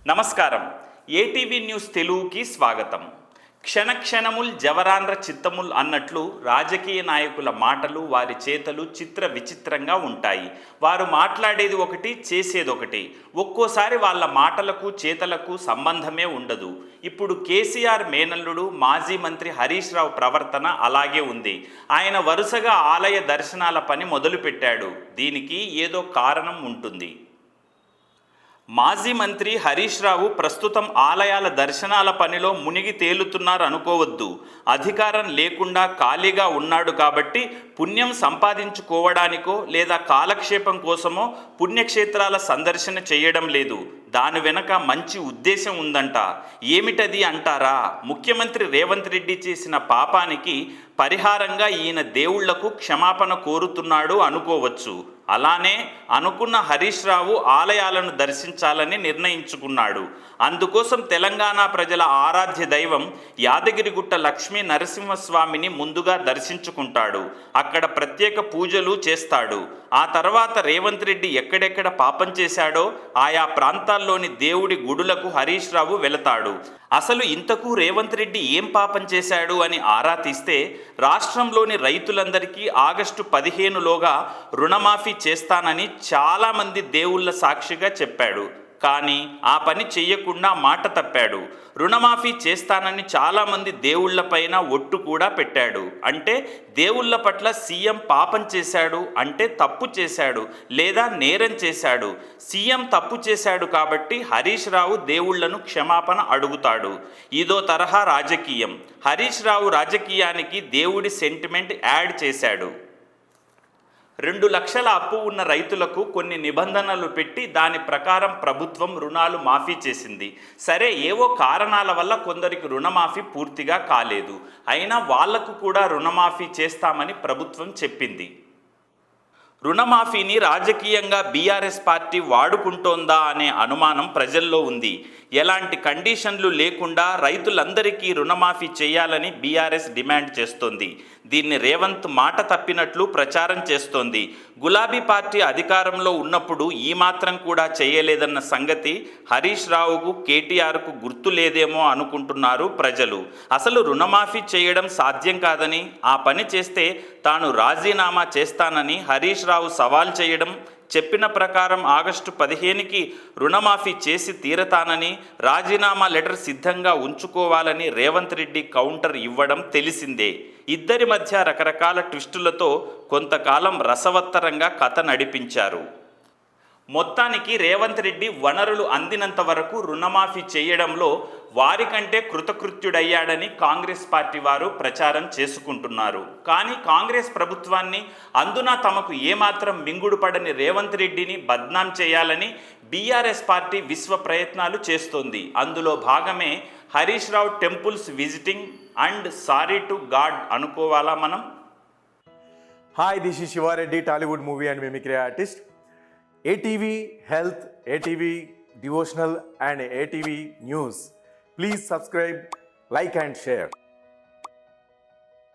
నమస్కారం. ATV news తెలుగుకి స్వాగతం. క్షణక్షణముల్ జవరాంధ్ర చిత్తముల్ అన్నట్లు రాజకీయ నాయకుల మాటలు, వారి చేతలు చిత్ర విచిత్రంగా ఉంటాయి. వారు మాట్లాడేది ఒకటి, చేసేది ఒకటి. ఒక్కోసారి వాళ్ళ మాటలకు చేతలకు సంబంధమే ఉండదు. ఇప్పుడు కేసీఆర్ మేనల్లుడు మాజీ మంత్రి హరీష్ రావు ప్రవర్తన అలాగే ఉంది. ఆయన వరుసగా ఆలయ దర్శనాల పని మొదలుపెట్టాడు. దీనికి ఏదో కారణం ఉంటుంది. మాజీ మంత్రి హరీష్ రావు ప్రస్తుతం ఆలయాల దర్శనాల పనిలో మునిగి తేలుతున్నారు అనుకోవద్దు. అధికారం లేకుండా ఖాళీగా ఉన్నాడు కాబట్టి పుణ్యం సంపాదించుకోవడానికో లేదా కాలక్షేపం కోసమో పుణ్యక్షేత్రాల సందర్శన చేయడం లేదు. దాని వెనక మంచి ఉద్దేశం ఉందంట. ఏమిటది అంటారా? ముఖ్యమంత్రి రేవంత్ రెడ్డి చేసిన పాపానికి పరిహారంగా ఈయన దేవుళ్లకు క్షమాపణ కోరుతున్నాడు అనుకోవచ్చు. అలానే అనుకున్న హరీష్ రావు ఆలయాలను దర్శించాలని నిర్ణయించుకున్నాడు. అందుకోసం తెలంగాణ ప్రజల ఆరాధ్య దైవం యాదగిరిగుట్ట లక్ష్మీ నరసింహస్వామిని ముందుగా దర్శించుకుంటాడు. అక్కడ ప్రత్యేక పూజలు చేస్తాడు. ఆ తర్వాత రేవంత్ రెడ్డి ఎక్కడెక్కడ పాపం చేశాడో ఆయా ప్రాంతాల్లోని దేవుడి గుడులకు హరీష్ రావు వెళతాడు. అసలు ఇంతకు రేవంత్ రెడ్డి ఏం పాపం చేశాడు అని ఆరా తీస్తే రాష్ట్రంలోని రైతులందరికీ ఆగస్టు 15లోగా రుణమాఫీ చేస్తానని చాలామంది దేవుళ్ళ సాక్షిగా చెప్పాడు. కానీ ఆ పని చెయ్యకుండా మాట తప్పాడు. రుణమాఫీ చేస్తానని చాలామంది దేవుళ్లపైన ఒట్టు కూడా పెట్టాడు. అంటే దేవుళ్ళ పట్ల సీఎం పాపం చేశాడు అంటే తప్పు చేశాడు లేదా నేరం చేశాడు. సీఎం తప్పు చేశాడు కాబట్టి హరీష్ రావు దేవుళ్లను క్షమాపణ అడుగుతాడు. ఇదో తరహా రాజకీయం. హరీష్ రావు రాజకీయానికి దేవుడి సెంటిమెంట్ యాడ్ చేశాడు. 2 లక్షల అప్పు ఉన్న రైతులకు కొన్ని నిబంధనలు పెట్టి దాని ప్రకారం ప్రభుత్వం రుణాలు మాఫీ చేసింది. సరే, ఏవో కారణాల వల్ల కొందరికి రుణమాఫీ పూర్తిగా కాలేదు. అయినా వాళ్లకు కూడా రుణమాఫీ చేస్తామని ప్రభుత్వం చెప్పింది. రుణమాఫీని రాజకీయంగా బీఆర్ఎస్ పార్టీ వాడుకుంటోందా అనే అనుమానం ప్రజల్లో ఉంది. ఎలాంటి కండిషన్లు లేకుండా రైతులందరికీ రుణమాఫీ చేయాలని బీఆర్ఎస్ డిమాండ్ చేస్తోంది. దీన్ని రేవంత్ మాట తప్పినట్లు ప్రచారం చేస్తోంది. గులాబీ పార్టీ అధికారంలో ఉన్నప్పుడు ఈ మాత్రం కూడా చేయలేదన్న సంగతి హరీష్ రావుకు, కేటీఆర్కు గుర్తు లేదేమో అనుకుంటున్నారు ప్రజలు. అసలు రుణమాఫీ చేయడం సాధ్యం కాదని, ఆ పని చేస్తే తాను రాజీనామా చేస్తానని హరీష్ రావు సవాల్ చేయడం, చెప్పిన ప్రకారం ఆగస్టు 15కి రుణమాఫీ చేసి తీరతానని, రాజీనామా లెటర్ సిద్ధంగా ఉంచుకోవాలని రేవంత్ రెడ్డి కౌంటర్ ఇవ్వడం తెలిసిందే. ఇద్దరి మధ్య రకరకాల ట్విస్టులతో కొంతకాలం రసవత్తరంగా కథ నడిపించారు. మొత్తానికి రేవంత్ రెడ్డి వనరులు అందినంత వరకు రుణమాఫీ చేయడంలో వారికంటే కృతకృత్యుడయ్యాడని కాంగ్రెస్ పార్టీ వారు ప్రచారం చేసుకుంటున్నారు. కానీ కాంగ్రెస్ ప్రభుత్వాన్ని, అందున తమకు ఏమాత్రం మింగుడుపడని రేవంత్ రెడ్డిని బద్నాం చేయాలని బీఆర్ఎస్ పార్టీ విశ్వ ప్రయత్నాలు చేస్తోంది. అందులో భాగమే Harish Rao temples visiting and sorry to God అనుకోవాలా మనం? Hi, this is Sivareddy, Tollywood movie and mimicry artist. ATV Health, ATV Devotional and ATV News. Please subscribe, like and share.